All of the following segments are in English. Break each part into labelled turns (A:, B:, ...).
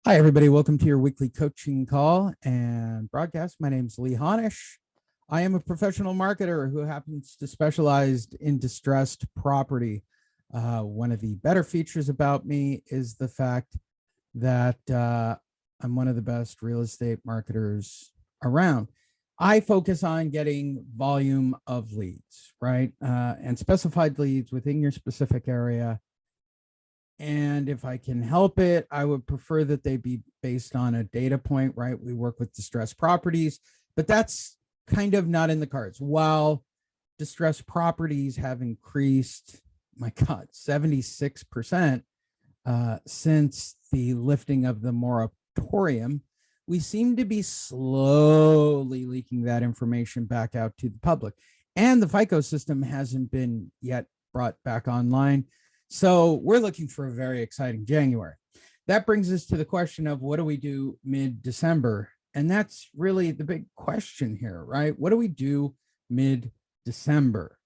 A: Hi, everybody. Welcome to your weekly coaching call and broadcast. My name is Lee Honish. I am a professional marketer who happens to specialize in distressed property. One of the better features about me is the fact that I'm one of the best real estate marketers around. I focus on getting volume of leads, right? And specified leads within your specific area. And if I can help it, I would prefer that they be based on a data point, right? We work with distressed properties, but that's kind of not in the cards. While distressed properties have increased, my God, 76% since the lifting of the moratorium, we seem to be slowly leaking that information back out to the public. And the FICO system hasn't been yet brought back online. So we're looking for a very exciting January. That brings us to the question of what do we do mid-December? And that's really the big question here, right? What do we do mid-December?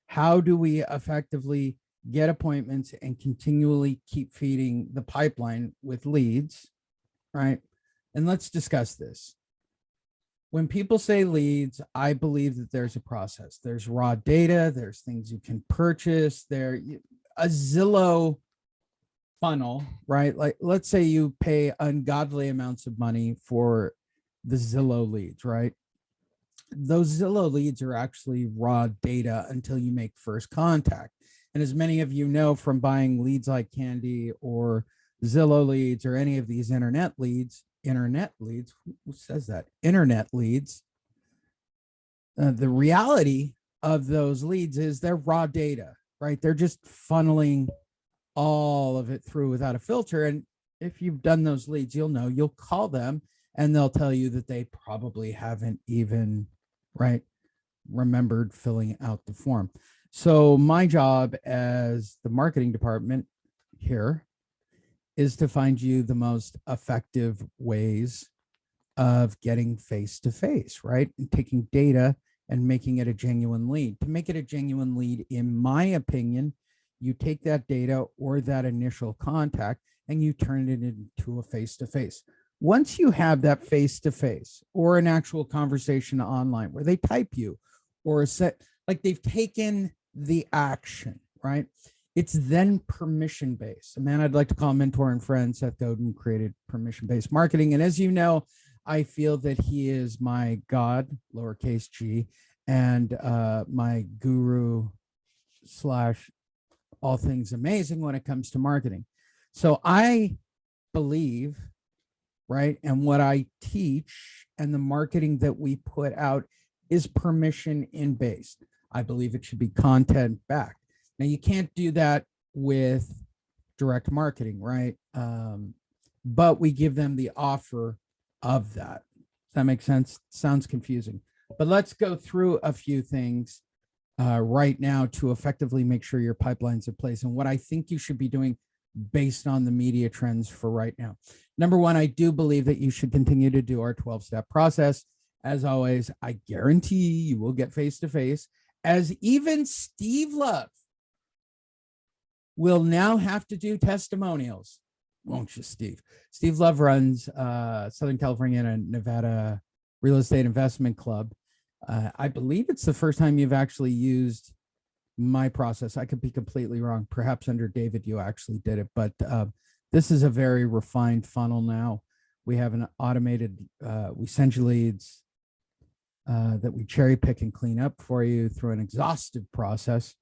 A: How do we effectively get appointments and continually keep feeding the pipeline with leads, right? And let's discuss this. When people say leads, I believe that there's a process. There's raw data, there's things you can purchase, a Zillow funnel, right? Like, let's say you pay ungodly amounts of money for the Zillow leads, right? Those Zillow leads are actually raw data until you make first contact. And as many of you know from buying leads like candy or Zillow leads or any of these internet leads, who says that? Internet leads. The reality of those leads is they're raw data, right? They're just funneling all of it through without a filter. And if you've done those leads, you'll know, you'll call them and they'll tell you that they probably haven't even, right, remembered filling out the form. So my job as the marketing department here is to find you the most effective ways of getting face-to-face, right? And taking data and making it a genuine lead. To make it a genuine lead, in my opinion, you take that data or that initial contact and you turn it into a face-to-face. Once you have that face-to-face or an actual conversation online where they type you or set, like they've taken the action, right? It's then permission-based. A man I'd like to call mentor and friend, Seth Godin, created permission-based marketing. And as you know, I feel that he is my God, lowercase g, and my guru / all things amazing when it comes to marketing. So I believe, right, and what I teach and the marketing that we put out is permission in based. I believe it should be content backed. Now, you can't do that with direct marketing, right? But we give them the offer of that. Does that make sense? Sounds confusing. But let's go through a few things right now to effectively make sure your pipeline's in place and what I think you should be doing based on the media trends for right now. Number one, I do believe that you should continue to do our 12-step process. As always, I guarantee you will get face-to-face, as even Steve Love will now have to do testimonials. Won't you, Steve? Steve Love runs Southern California and Nevada Real Estate Investment Club. I believe it's the first time you've actually used my process. I could be completely wrong. Perhaps under David, you actually did it, but this is a very refined funnel now. We have an automated, we send you leads that we cherry pick and clean up for you through an exhaustive process.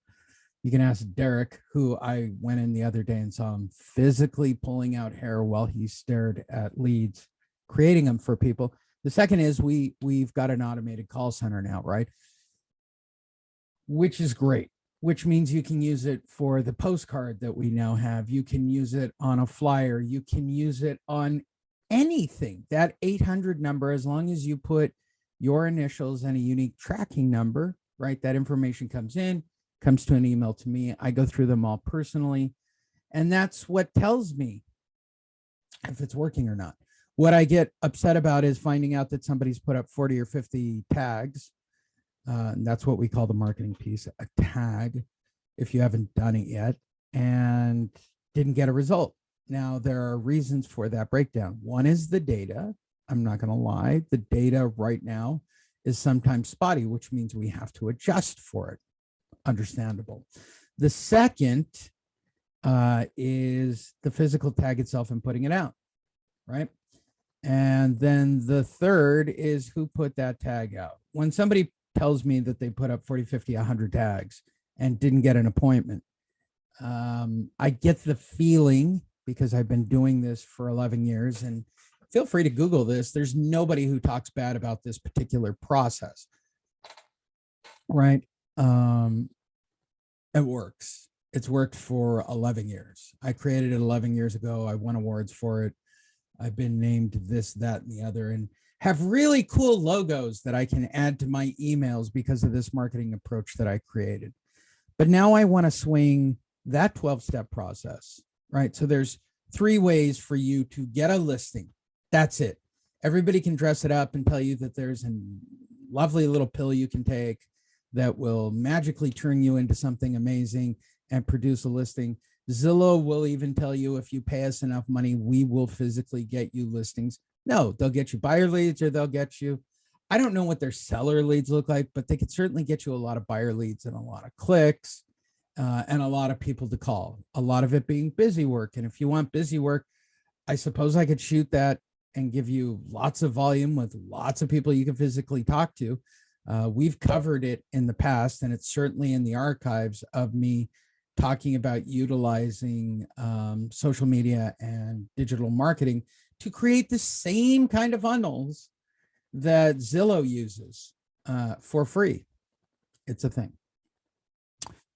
A: You can ask Derek, who I went in the other day and saw him physically pulling out hair while he stared at leads, creating them for people. The second is we've got an automated call center now, right? Which is great, which means you can use it for the postcard that we now have. You can use it on a flyer. You can use it on anything. That 800 number, as long as you put your initials and a unique tracking number, right? That information comes in, comes to an email to me. I go through them all personally. And that's what tells me if it's working or not. What I get upset about is finding out that somebody's put up 40 or 50 tags. And that's what we call the marketing piece, a tag, if you haven't done it yet, and didn't get a result. Now, there are reasons for that breakdown. One is the data. I'm not going to lie. The data right now is sometimes spotty, which means we have to adjust for it. Understandable. The second is the physical tag itself and putting it out, right? And then the third is who put that tag out. When somebody tells me that they put up 40, 50, 100 tags and didn't get an appointment, I get the feeling, because I've been doing this for 11 years, and feel free to Google this. There's nobody who talks bad about this particular process, right? It works. It's worked for 11 years. I created it 11 years ago. I won awards for it. I've been named this, that, and the other, and have really cool logos that I can add to my emails because of this marketing approach that I created. But now I want to swing that 12-step process, right? So there's 3 ways for you to get a listing. That's it. Everybody can dress it up and tell you that there's a lovely little pill you can take that will magically turn you into something amazing and produce a listing. Zillow will even tell you, if you pay us enough money, we will physically get you listings. No, they'll get you buyer leads, or they'll get you, I don't know what their seller leads look like, but they could certainly get you a lot of buyer leads and a lot of clicks and a lot of people to call, a lot of it being busy work. And if you want busy work, I suppose I could shoot that and give you lots of volume with lots of people you can physically talk to. We've covered it in the past, and it's certainly in the archives of me talking about utilizing social media and digital marketing to create the same kind of funnels that Zillow uses for free. It's a thing.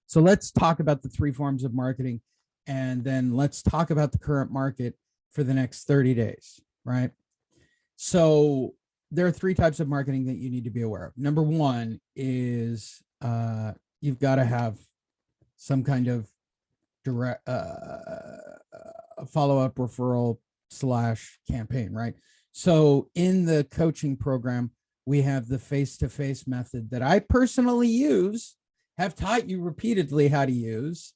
A: So let's talk about the 3 forms of marketing, and then let's talk about the current market for the next 30 days, right? So there are 3 types of marketing that you need to be aware of. Number 1 is you've got to have some kind of direct follow-up referral / campaign, right? So in the coaching program, we have the face-to-face method that I personally use, have taught you repeatedly how to use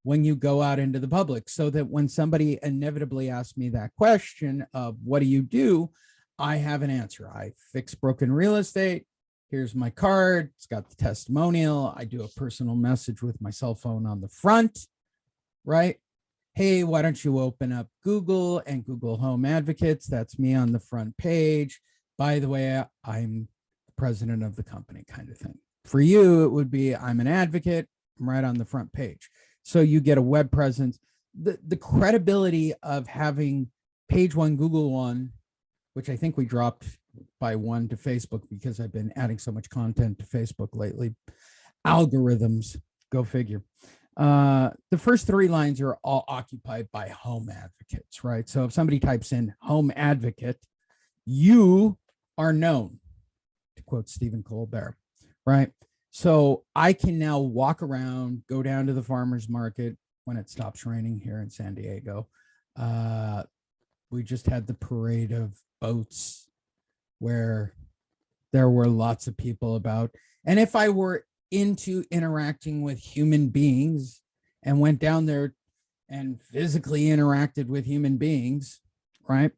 A: when you go out into the public, so that when somebody inevitably asks me that question of what do, I have an answer. I fix broken real estate. Here's my card. It's got the testimonial. I do a personal message with my cell phone on the front, right? Hey, why don't you open up Google and Google Home Advocates? That's me on the front page. By the way, I'm the president of the company, kind of thing. For you, it would be, I'm an advocate. I'm right on the front page. So you get a web presence. The credibility of having page 1, Google 1, which I think we dropped by 1 to Facebook because I've been adding so much content to Facebook lately. Algorithms, go figure. The first 3 lines are all occupied by home advocates, right? So if somebody types in home advocate, you are known, to quote Stephen Colbert, right? So I can now walk around, go down to the farmer's market when it stops raining here in San Diego. We just had the parade of boats where there were lots of people about. And if I were into interacting with human beings and went down there and physically interacted with human beings, right,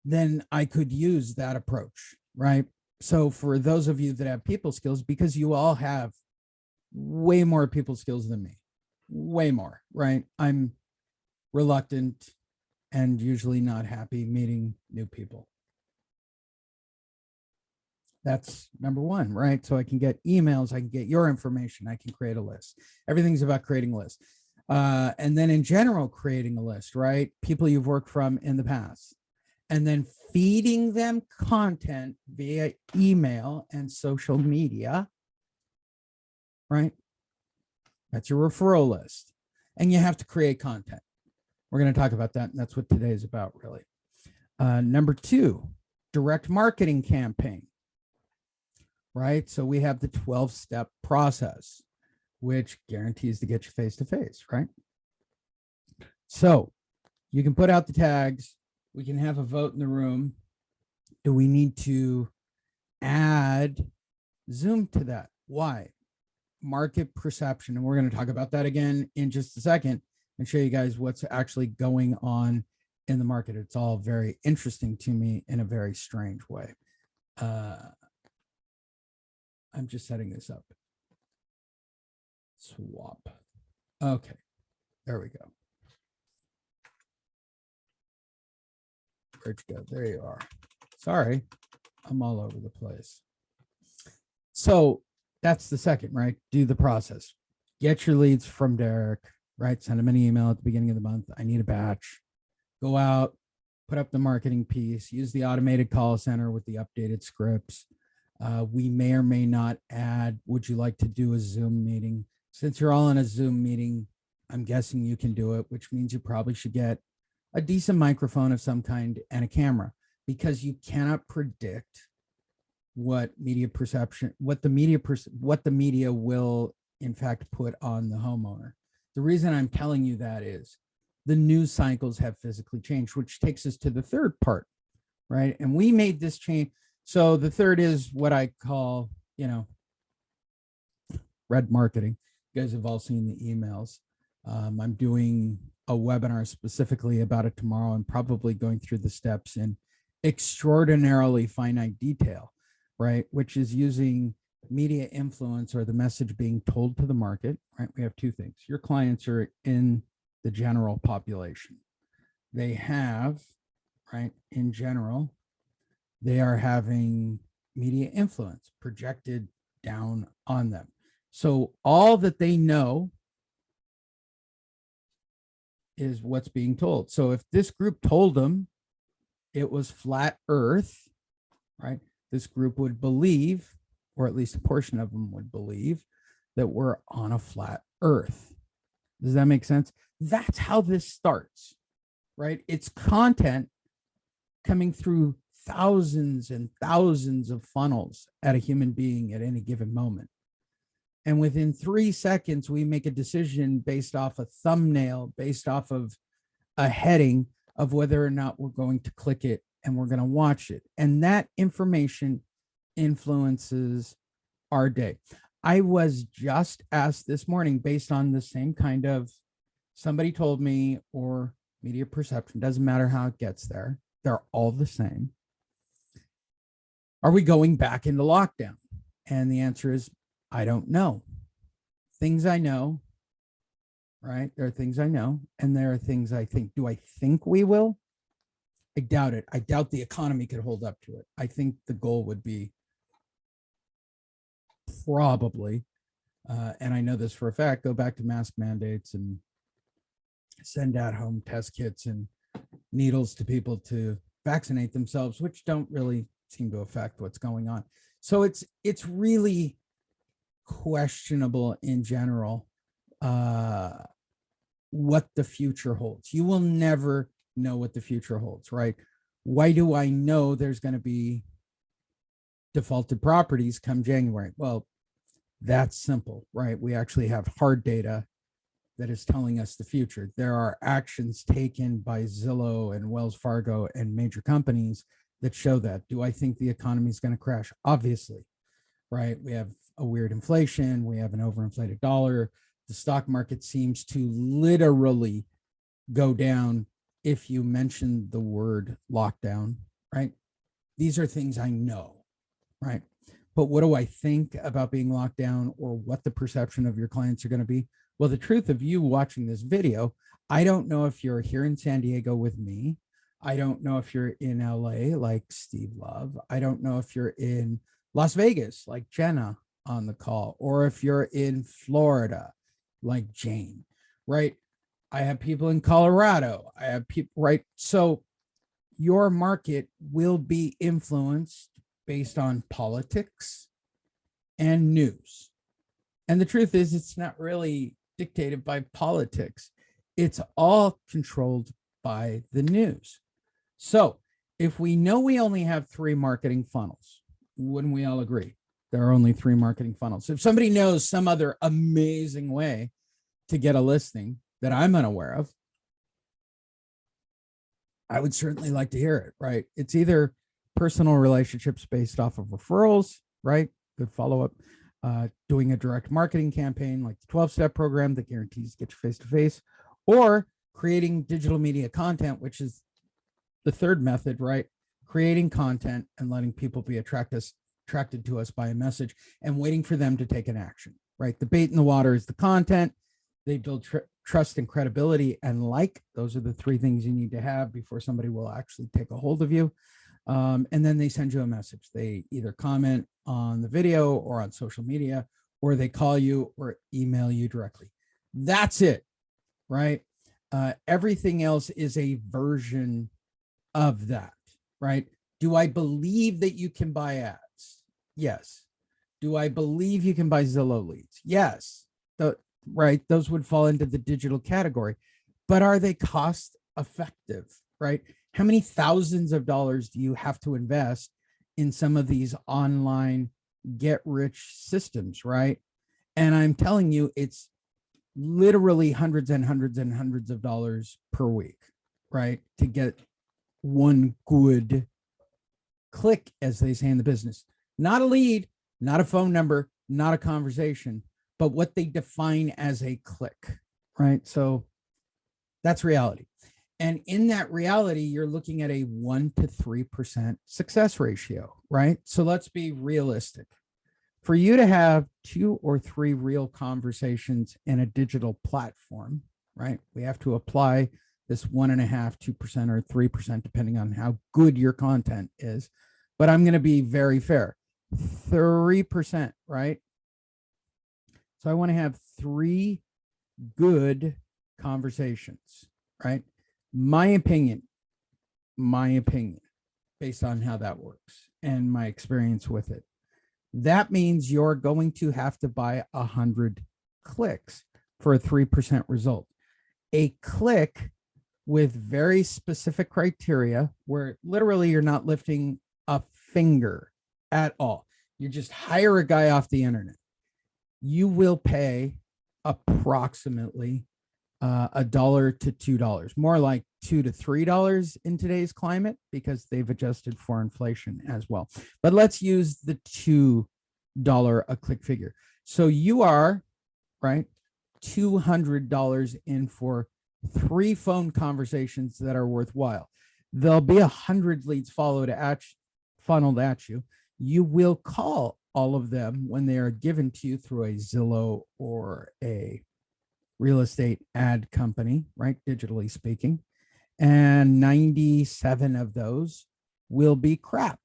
A: then I could use that approach, right? So for those of you that have people skills, because you all have way more people skills than me, way more, right? I'm reluctant and usually not happy meeting new people. That's number 1, right? So I can get emails, I can get your information, I can create a list. Everything's about creating a list. And then in general, creating a list, right? People you've worked from in the past, and then feeding them content via email and social media, right? That's your referral list. And you have to create content. We're going to talk about that, and that's what today is about, really. Number 2, direct marketing campaign, right? So we have the 12-step process, which guarantees to get you face-to-face, right? So you can put out the tags. We can have a vote in the room. Do we need to add Zoom to that? Why? market perception. And we're going to talk about that again in just a second and show you guys what's actually going on in the market. It's all very interesting to me in a very strange way. I'm just setting this up. Swap. Okay, there we go. Where'd you go? There you are. Sorry, I'm all over the place. So that's the second, right? Do the process. Get your leads from Derek, right? Send him an email at the beginning of the month. I need a batch. Go out, put up the marketing piece, use the automated call center with the updated scripts. We may or may not add, would you like to do a Zoom meeting? Since you're all in a Zoom meeting, I'm guessing you can do it, which means you probably should get a decent microphone of some kind and a camera, because you cannot predict what media perception, what the media will in fact put on the homeowner. The reason I'm telling you that is the news cycles have physically changed, which takes us to the third part, right? And we made this change. So the third is what I call, red marketing. You guys have all seen the emails. I'm doing a webinar specifically about it tomorrow. I'm probably going through the steps in extraordinarily finite detail, right? Which is using media influence, or the message being told to the market, right? We have two things. Your clients are in the general population. They have, right, in general, they are having media influence projected down on them. So all that they know is what's being told. So if this group told them it was flat Earth, right, this group would believe, or at least a portion of them would believe, that we're on a flat Earth. Does that make sense? That's how this starts, right? It's content coming through thousands and thousands of funnels at a human being at any given moment. And within 3 seconds, we make a decision based off a thumbnail, based off of a heading of whether or not we're going to click it and we're going to watch it. And that information influences our day. I was just asked this morning, based on the same kind of, somebody told me, or media perception, doesn't matter how it gets there, they're all the same. Are we going back into lockdown? And the answer is, I don't know. Things I know, right? There are things I know, and there are things I think. Do I think we will? I doubt it. I doubt the economy could hold up to it. I think the goal would be probably, and I know this for a fact, go back to mask mandates and send out home test kits and needles to people to vaccinate themselves, which don't really seem to affect what's going on. So it's really questionable in general what the future holds. You will never know what the future holds, right? Why do I know there's going to be defaulted properties come January? Well, that's simple, right? We actually have hard data that is telling us the future. There are actions taken by Zillow and Wells Fargo and major companies that show that. Do I think the economy is going to crash? Obviously, right? We have a weird inflation. We have an overinflated dollar. The stock market seems to literally go down if you mention the word lockdown, right? These are things I know, right? But what do I think about being locked down, or what the perception of your clients are going to be? Well, the truth of you watching this video, I don't know if you're here in San Diego with me. I don't know if you're in LA like Steve Love. I don't know if you're in Las Vegas like Jenna on the call, or if you're in Florida like Jane, right? I have people in Colorado. I have people, right? So your market will be influenced based on politics and news. And the truth is, it's not really dictated by politics. It's all controlled by the news. So if we know we only have 3 marketing funnels, wouldn't we all agree there are only 3 marketing funnels? If somebody knows some other amazing way to get a listing that I'm unaware of, I would certainly like to hear it, right? It's either personal relationships based off of referrals, right? Good follow-up. doing a direct marketing campaign like the 12-step program that guarantees get you face-to-face, or creating digital media content, which is the third method, right? Creating content and letting people be attracted to us by a message and waiting for them to take an action, right? The bait in the water is the content. They build trust and credibility and like. Those are the three things you need to have before somebody will actually take a hold of you. And then they send you a message. They either comment on the video or on social media, or they call you or email you directly. That's it, right? Everything else is a version of that, right? Do I believe that you can buy ads? Yes. Do I believe you can buy Zillow leads? Yes. Right. Those would fall into the digital category, but are they cost effective, right? How many thousands of dollars do you have to invest in some of these online get rich systems, right? And I'm telling you, it's literally hundreds and hundreds and hundreds of dollars per week, right? To get one good click, as they say in the business. Not a lead, not a phone number, not a conversation, but what they define as a click, right? So that's reality. And in that reality, you're looking at a 1 to 3% success ratio, right? So let's be realistic. For you to have 2 or 3 real conversations in a digital platform, right? We have to apply this 1.5%, 2%, or 3%, depending on how good your content is. But I'm going to be very fair. 3%, right? So I want to have 3 good conversations, right? My opinion, based on how that works and my experience with it. That means you're going to have to buy 100 clicks for a 3% result. A click with very specific criteria where literally you're not lifting a finger at all. You just hire a guy off the internet. You will pay approximately $1 to $2, more like $2 to $3 in today's climate, because they've adjusted for inflation as well. But let's use the $2 a click figure. So you are, right, $200 in for 3 phone conversations that are worthwhile. There'll be 100 leads funneled at you. You will call all of them when they are given to you through a Zillow or a real estate ad company, right? Digitally speaking. And 97 of those will be crap.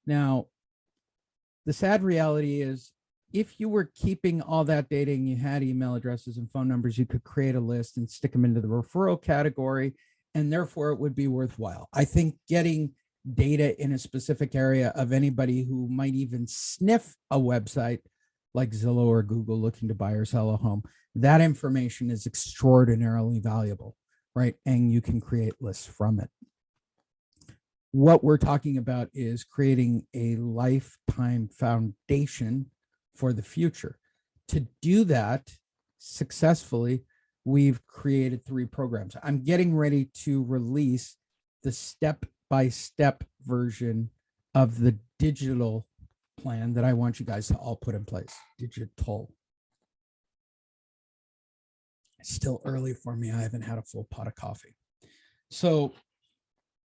A: Now, the sad reality is, if you were keeping all that data and you had email addresses and phone numbers, you could create a list and stick them into the referral category, and therefore it would be worthwhile. I think getting data in a specific area of anybody who might even sniff a website like Zillow or Google looking to buy or sell a home, that information is extraordinarily valuable, right? And you can create lists from it. What we're talking about is creating a lifetime foundation for the future. To do that successfully, we've created 3 programs. I'm getting ready to release the step-by-step version of the digital plan that I want you guys to all put in place. Digital. It's still early for me. I haven't had a full pot of coffee. So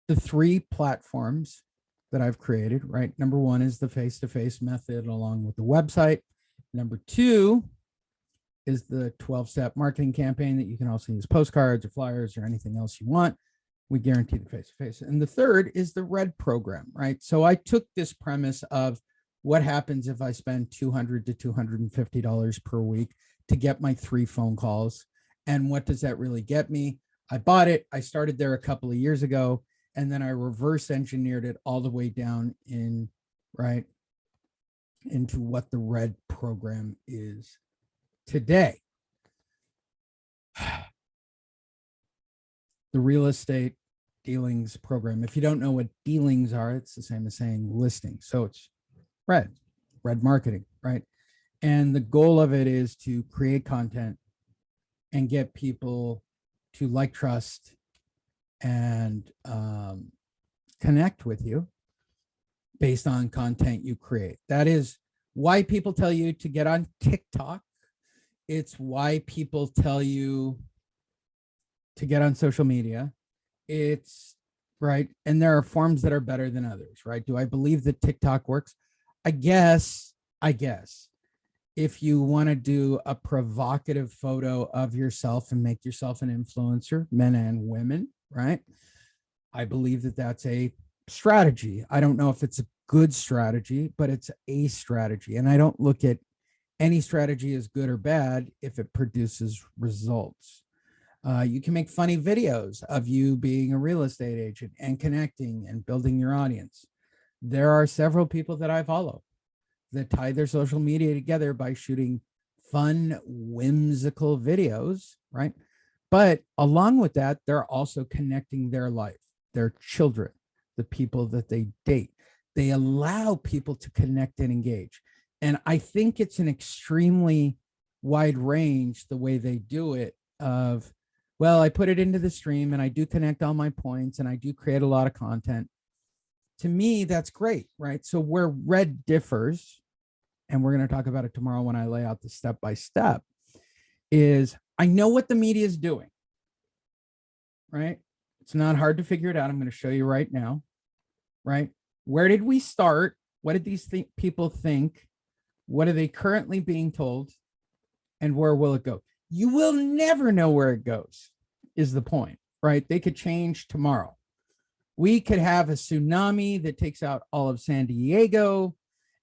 A: the 3 platforms that I've created, right? Number 1 is the face-to-face method along with the website. Number 2 is the 12-step marketing campaign that you can also use postcards or flyers or anything else you want. We guarantee the face-to-face. And the 3rd is the R.E.D program, right? So I took this premise of what happens if I spend $200 to $250 per week to get my 3 phone calls. And what does that really get me? I bought it. I started there a couple of years ago, and then I reverse engineered it all the way down in, right, into what the R.E.D program is today. The real estate dealings program. If you don't know what dealings are, it's the same as saying listing. So it's R.E.D marketing, right? And the goal of it is to create content and get people to like, trust, and connect with you based on content you create. That is why people tell you to get on TikTok. It's why people tell you to get on social media. It's right. And there are forms that are better than others, right? Do I believe that TikTok works? I guess if you want to do a provocative photo of yourself and make yourself an influencer, men and women, right? I believe that that's a strategy. I don't know if it's a good strategy, but it's a strategy. And I don't look at any strategy as good or bad if it produces results. You can make funny videos of you being a real estate agent and connecting and building your audience. There are several people that I follow that tie their social media together by shooting fun, whimsical videos, right? But along with that, they're also connecting their life, their children, the people that they date. They allow people to connect and engage. And I think it's an extremely wide range, the way they do it, of, well, I put it into the stream and I do connect all my points and I do create a lot of content. To me, that's great, right? So where R.E.D differs, and we're going to talk about it tomorrow when I lay out the step-by-step, is I know what the media is doing, right? It's not hard to figure it out. I'm going to show you right now, right? Where did we start? What did these people think? What are they currently being told? And where will it go? You will never know where it goes, is the point, right? They could change tomorrow. We could have a tsunami that takes out all of San Diego,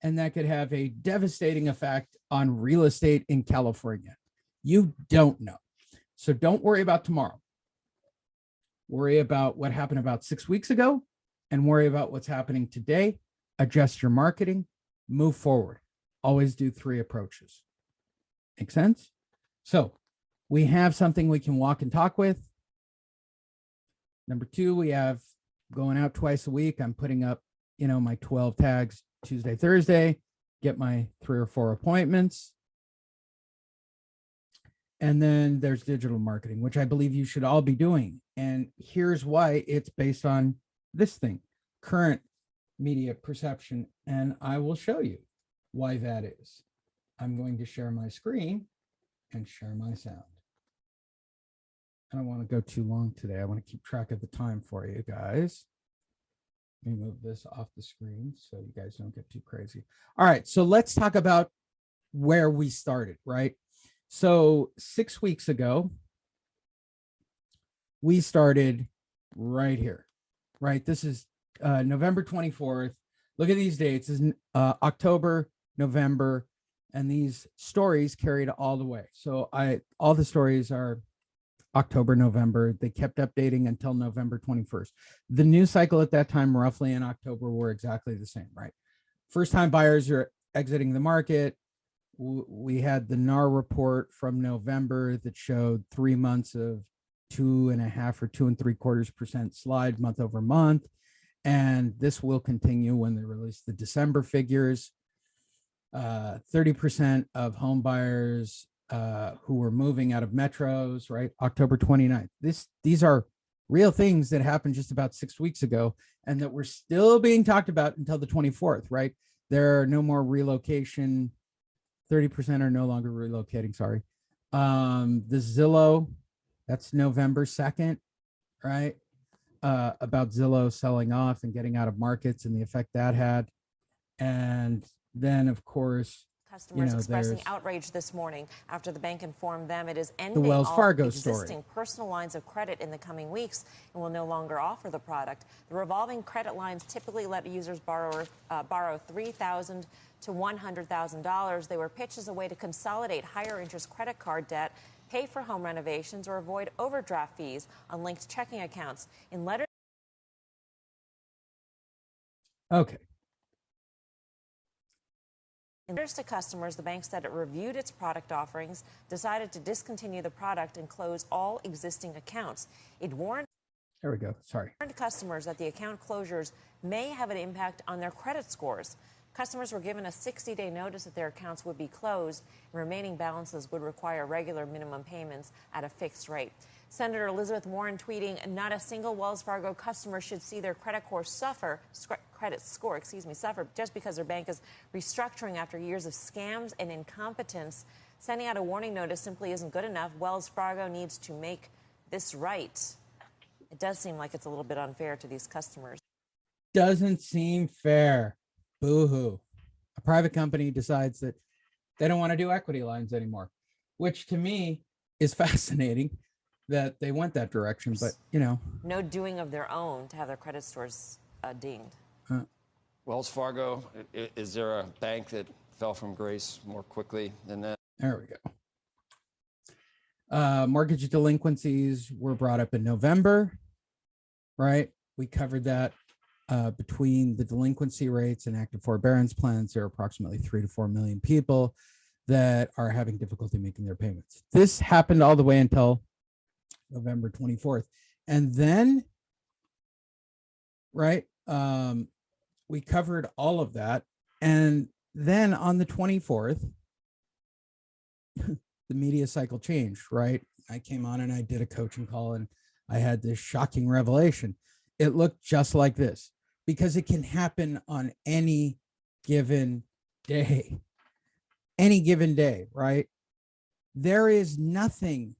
A: and that could have a devastating effect on real estate in California. You don't know. So don't worry about tomorrow. Worry about what happened about 6 weeks ago and worry about what's happening today. Adjust your marketing, move forward. Always do 3 approaches. Make sense? So we have something we can walk and talk with. Number 2, we have going out twice a week. I'm putting up, my 12 tags Tuesday, Thursday, get my 3 or 4 appointments. And then there's digital marketing, which I believe you should all be doing. And here's why: it's based on this thing, current media perception. And I will show you why that is. I'm going to share my screen and share my sound. I don't want to go too long today. I want to keep track of the time for you guys. Let me move this off the screen so you guys don't get too crazy. All right, so let's talk about where we started, right? So 6 weeks ago, we started right here, right? This is November 24th. Look at these dates. This is October, November, and these stories carried all the way. So all the stories are October, November. They kept updating until November 21st. The news cycle at that time, roughly in October, were exactly the same, right? First-time buyers are exiting the market. We had the NAR report from November that showed 3 months of 2.5 or 2 3/4% slide month over month. And this will continue when they release the December figures. 30% of home buyers who were moving out of metros, right? October 29th. These are real things that happened just about 6 weeks ago and that were still being talked about until the 24th, right? There are no more relocation. 30% are no longer relocating, sorry. The Zillow, that's November 2nd, right? About Zillow selling off and getting out of markets and the effect that had. And then, of course,
B: customers expressing outrage this morning after the bank informed them it is ending
A: the Wells Fargo
B: all existing
A: story.
B: Personal lines of credit in the coming weeks and will no longer offer the product. The revolving credit lines typically let users borrow $3,000 to $100,000. They were pitched as a way to consolidate higher interest credit card debt, pay for home renovations, or avoid overdraft fees on linked checking accounts. In letters.
A: Okay.
B: In letters to customers, the bank said it reviewed its product offerings, decided to discontinue the product, and close all existing accounts. It warned.
A: There we go. Sorry.
B: Warned customers that the account closures may have an impact on their credit scores. Customers were given a 60-day notice that their accounts would be closed, and remaining balances would require regular minimum payments at a fixed rate. Senator Elizabeth Warren tweeting, "Not a single Wells Fargo customer should see their credit credit score, suffer just because their bank is restructuring after years of scams and incompetence. Sending out a warning notice simply isn't good enough. Wells Fargo needs to make this right. It does seem like it's a little bit unfair to these customers.
A: Doesn't seem fair. Boo-hoo. A private company decides that they don't want to do equity lines anymore, which to me is fascinating that they went that direction, but
B: no doing of their own to have their credit scores dinged.
C: Wells Fargo, is there a bank that fell from grace more quickly than that?
A: There we go. Mortgage delinquencies were brought up in November, right? We covered that. Between the delinquency rates and active forbearance plans, there are approximately 3 to 4 million people that are having difficulty making their payments. This happened all the way until November 24th. And then, right, we covered all of that. And then on the 24th, the media cycle changed, right? I came on and I did a coaching call and I had this shocking revelation. It looked just like this because it can happen on any given day, right? There is nothing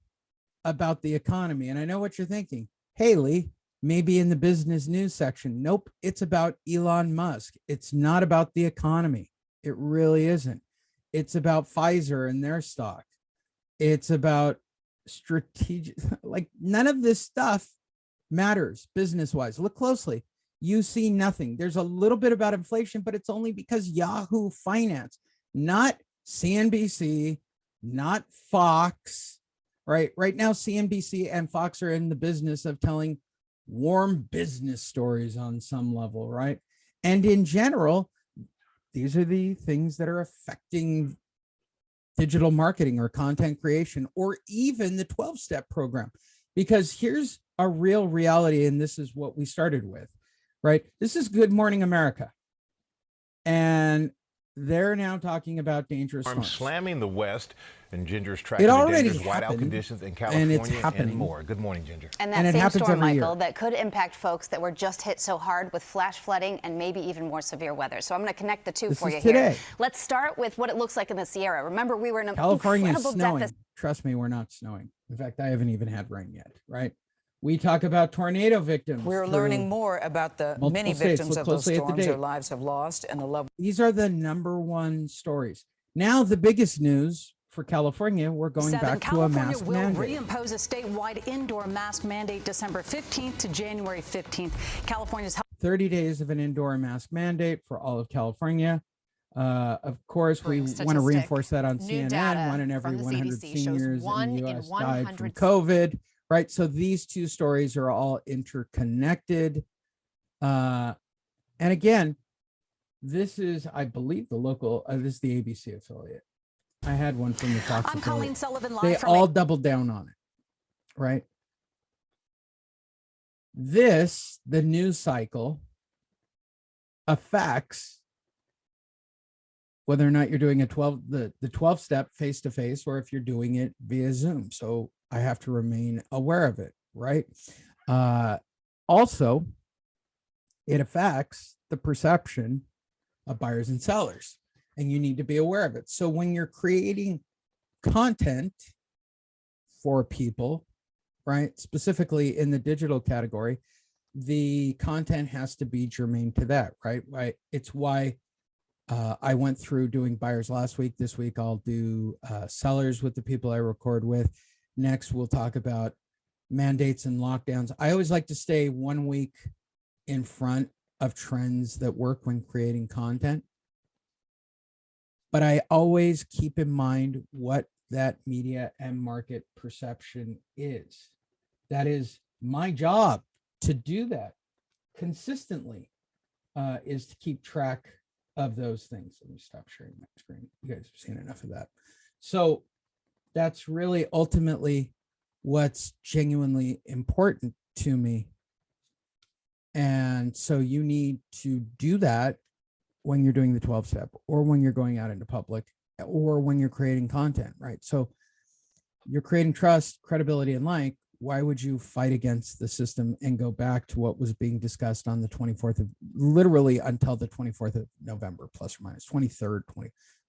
A: about the economy. And I know what you're thinking. Hey, Lee, maybe in the business news section. Nope. It's about Elon Musk. It's not about the economy. It really isn't. It's about Pfizer and their stock. It's about strategic, like none of this stuff matters business-wise. Look closely. You see nothing. There's a little bit about inflation, but it's only because Yahoo Finance, not CNBC, not Fox, right? Right now, CNBC and Fox are in the business of telling warm business stories on some level, right? And in general, these are the things that are affecting digital marketing or content creation, or even the 12-step program. Because here's a real reality, and this is what we started with, right? This is Good Morning America. And they're now talking about dangerous storms.
D: Slamming the West, and Ginger's tracking
A: It
D: the
A: already
D: dangerous whiteout
A: happened,
D: conditions in
A: and
D: California
A: it's happening.
D: and more. Good morning, Ginger.
E: And
A: And
E: that
A: it
E: same
A: happens
E: storm,
A: every year.
E: Michael, that could impact folks that were just hit so hard with flash flooding and maybe even more severe weather. So I'm going to connect the two
A: This
E: for
A: is
E: you
A: today.
E: here. Let's start with what it looks like in the Sierra. Remember, we were in an
A: California is
E: incredible
A: snowing.
E: deficit.
A: Trust me, we're not snowing. In fact, I haven't even had rain yet, right? We talk about tornado victims.
F: We're learning more about the many
A: states.
F: victims
A: Look
F: of those
A: closely at the
F: storms their
A: date.
F: lives have lost and the loved.
A: These are the #1 stories. Now, the biggest news for California, we're going back to a mask mandate.
G: California will reimpose a statewide indoor mask mandate December 15th to January 15th. California's
A: 30 days of an indoor mask mandate for all of California. Of course, we want to reinforce that on CNN. 1 in every 100 seniors in the U.S. died from COVID, right? So these two stories are all interconnected. And again, this is, I believe, the local, this is the ABC affiliate. I had one from the Fox
G: I'm
A: affiliate.
G: Colleen Sullivan live
A: They
G: from
A: all doubled down on it, right? This, the news cycle, affects whether or not you're doing a 12-step face-to-face, or if you're doing it via Zoom. So I have to remain aware of it, right? Also, it affects the perception of buyers and sellers, and you need to be aware of it. So when you're creating content for people, right, specifically in the digital category, the content has to be germane to that, right? It's why I went through doing buyers last week. This week, I'll do sellers with the people I record with. Next, we'll talk about mandates and lockdowns. I always like to stay 1 week in front of trends that work when creating content. But I always keep in mind what that media and market perception is. That is my job to do that consistently, is to keep track of those things. Let me stop sharing my screen. You guys have seen enough of that. So that's really ultimately what's genuinely important to me. And so you need to do that when you're doing the 12-step, or when you're going out into public, or when you're creating content, right? So you're creating trust, credibility, and why would you fight against the system and go back to what was being discussed on the 24th of, literally until the 24th of November, plus or minus 23rd,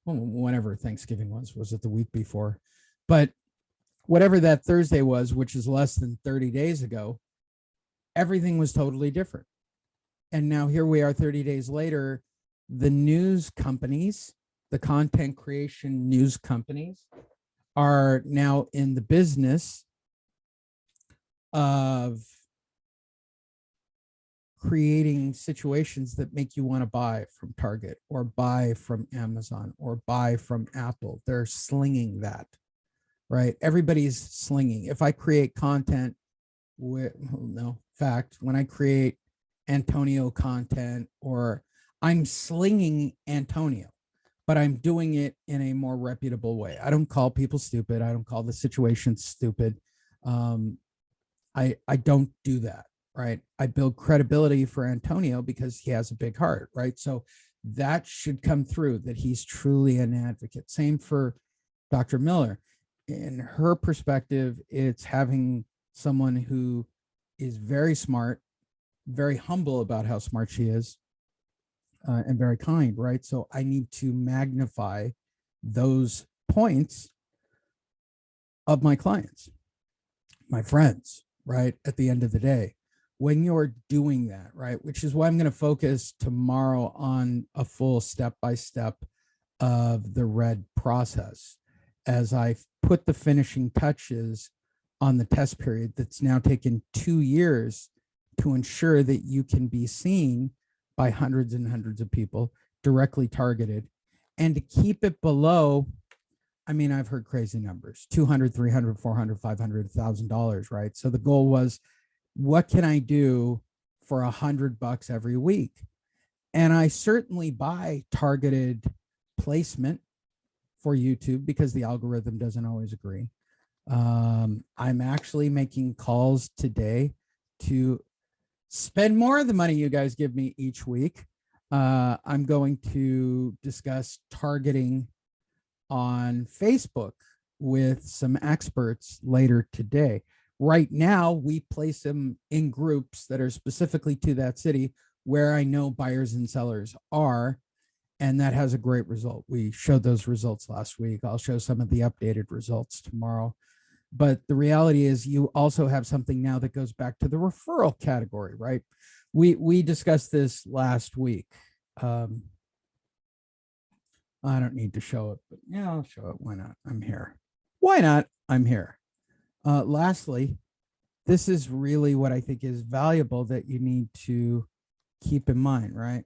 A: whenever Thanksgiving was it the week before? But whatever that Thursday was, which is less than 30 days ago, everything was totally different. And now here we are 30 days later, the news companies, the content creation news companies are now in the business of creating situations that make you want to buy from Target or buy from Amazon or buy from Apple. They're slinging that, right? Everybody's slinging. If I create content with, no, fact, when I create Antonio content, or I'm slinging Antonio, but I'm doing it in a more reputable way. I don't call people stupid. I don't call the situation stupid. I don't do that, right? I build credibility for Antonio because he has a big heart, right? So that should come through, that he's truly an advocate. Same for Dr. Miller. In her perspective, it's having someone who is very smart, very humble about how smart she is, and very kind, right? So I need to magnify those points of my clients, my friends, right? At the end of the day, when you're doing that, right? Which is why I'm going to focus tomorrow on a full step-by-step of the R.E.D process, as I put the finishing touches on the test period that's now taken 2 years to ensure that you can be seen by hundreds and hundreds of people, directly targeted, and to keep it below, I mean, I've heard crazy numbers, $200, $300, $400, $500, $1,000, right? So the goal was, what can I do for $100 every week? And I certainly buy targeted placement for YouTube because the algorithm doesn't always agree. I'm actually making calls today to spend more of the money you guys give me each week. I'm going to discuss targeting on Facebook with some experts later today. Right now, we place them in groups that are specifically to that city where I know buyers and sellers are, and that has a great result. We showed those results last week. I'll show some of the updated results tomorrow. But the reality is you also have something now that goes back to the referral category, right? We discussed this last week. I don't need to show it, but yeah, I'll show it. Why not? I'm here. Why not? I'm here. Lastly, this is really what I think is valuable that you need to keep in mind, right?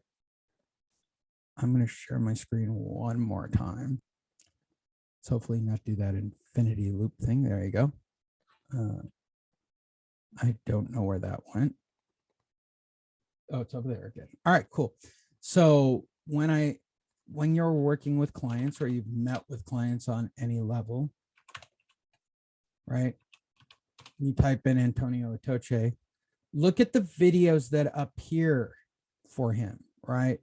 A: I'm going to share my screen one more time. Let's hopefully not do that infinity loop thing. There you go. I don't know where that went. Oh, it's over there again. All right, cool. So when you're working with clients or you've met with clients on any level, right? You type in Antonio Itoche, look at the videos that appear for him, right?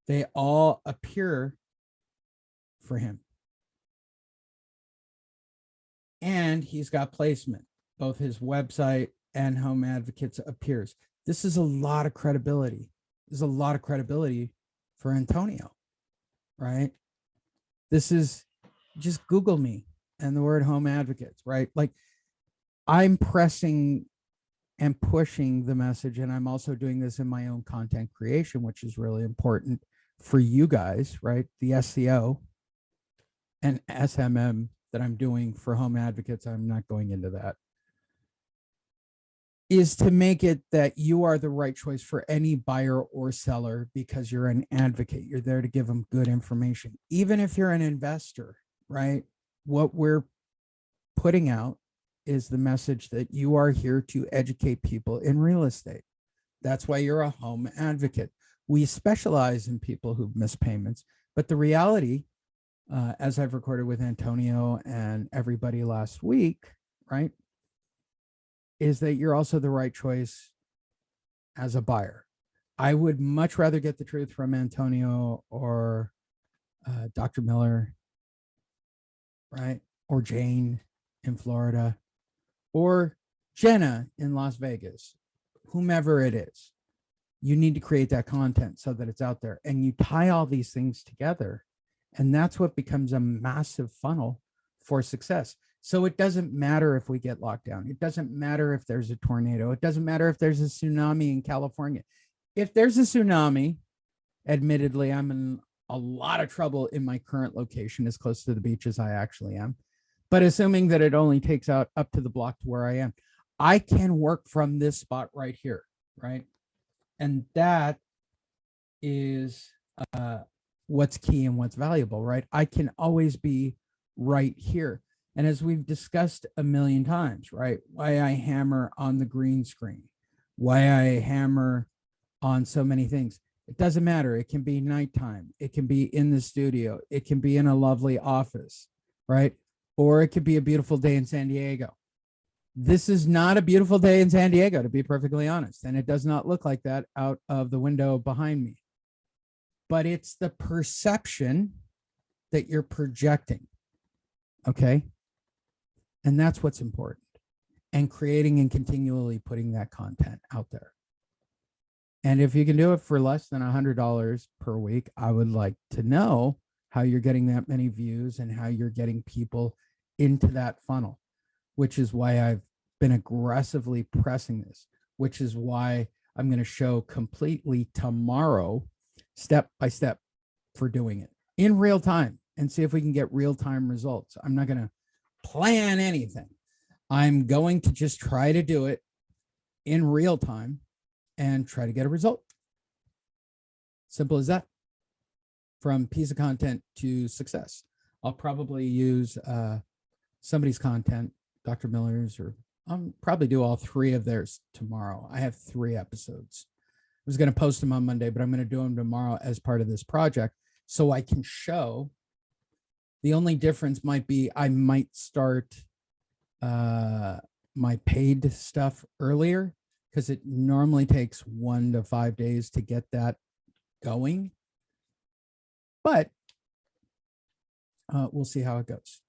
A: They all appear for him. And he's got placement. Both his website and Home Advocates appears. This is a lot of credibility. There's a lot of credibility for Antonio, right? This is, just Google me and the word Home Advocates, right? Like, I'm pressing and pushing the message, and I'm also doing this in my own content creation, which is really important for you guys, right? The SEO and SMM that I'm doing for Home Advocates, I'm not going into that, is to make it that you are the right choice for any buyer or seller because you're an advocate. You're there to give them good information. Even if you're an investor, right? What we're putting out is the message that you are here to educate people in real estate. That's why you're a home advocate. We specialize in people who've missed payments, but the reality, as I've recorded with Antonio and everybody last week, right, is that you're also the right choice as a buyer. I would much rather get the truth from Antonio or Dr. Miller, right, or Jane in Florida, or Jenna in Las Vegas, whomever it is, you need to create that content so that it's out there, and you tie all these things together. And that's what becomes a massive funnel for success. So it doesn't matter if we get locked down. It doesn't matter if there's a tornado. It doesn't matter if there's a tsunami in California. If there's a tsunami, admittedly, I'm in a lot of trouble in my current location, as close to the beach as I actually am. But assuming that it only takes out up to the block to where I am, I can work from this spot right here, right? And that is what's key and what's valuable, right? I can always be right here. And as we've discussed a million times, right? Why I hammer on the green screen, why I hammer on so many things. It doesn't matter. It can be nighttime. It can be in the studio. It can be in a lovely office, right? Or it could be a beautiful day in San Diego. This is not a beautiful day in San Diego, to be perfectly honest. And it does not look like that out of the window behind me. But it's the perception that you're projecting. Okay. And that's what's important. And creating and continually putting that content out there. And if you can do it for less than $100 per week, I would like to know how you're getting that many views and how you're getting people into that funnel, which is why I've been aggressively pressing this, which is why I'm going to show completely tomorrow, step by step, for doing it in real time and see if we can get real time results. I'm not going to plan anything. I'm going to just try to do it in real time and try to get a result. Simple as that. From piece of content to success. I'll probably use somebody's content, Dr. Miller's, or I'll probably do all three of theirs tomorrow. I have 3 episodes. I was going to post them on Monday, but I'm going to do them tomorrow as part of this project so I can show. The only difference might be I might start my paid stuff earlier, because it normally takes 1 to 5 days to get that going. But we'll see how it goes.